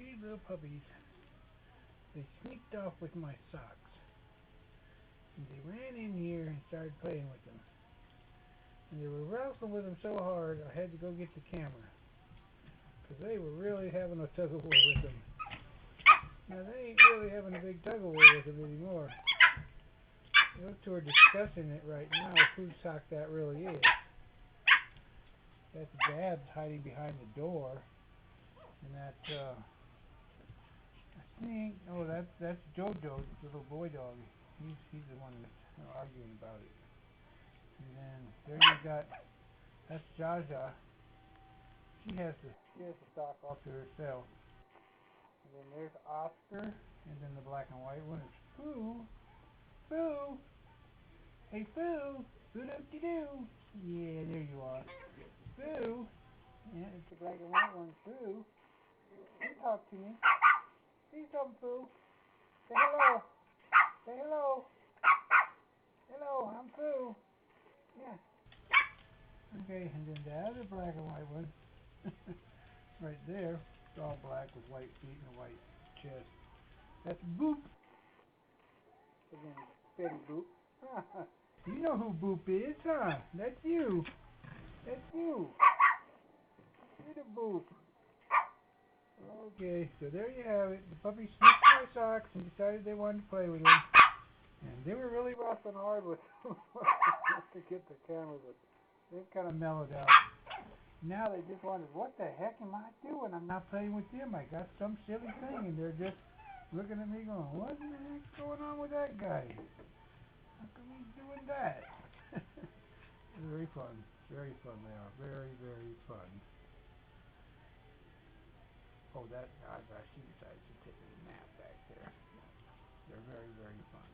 Three little puppies. They sneaked off with my socks. And they ran in here and started playing with them. And they were wrestling with them so hard I had to go get the camera. Because they were really having a tug-of-war with them. Now they ain't really having a big tug-of-war with them anymore. Those two are discussing it right now, whose sock that really is. That's Babs hiding behind the door. And that, I think, oh, that's Jojo, the little boy dog. He's the one that's arguing about it. And then there you got, that's Jaja. She has the sock all to herself. And then there's Oscar, and then the black and white one is Foo. Foo! Hey Foo! Foo-doo-de-doo! Yeah, there you are. Foo! Yeah, it's the black and white one, Foo. You talk to me. Please come, Foo. Say hello. Say hello. Hello, I'm Foo. Yeah. Okay, and then the other black and white one, right there, it's all black with white feet and a white chest. That's Boop. Again, Betty Boop. You know who Boop is, huh? That's you. That's you. You're the Boop. Okay, so there you have it. The puppy sniffed my socks and decided they wanted to play with them. And they were really wrestling hard with them to get the camera, but they've kind of mellowed out. Now they just wondered, what the heck am I doing? I'm not playing with them. I got some silly thing, and they're just looking at me going, what in the heck's going on with that guy? How come he's doing that? Very fun. Very fun they are. Very, very fun. Oh, that, she decided to take a nap back there. They're very, very fun.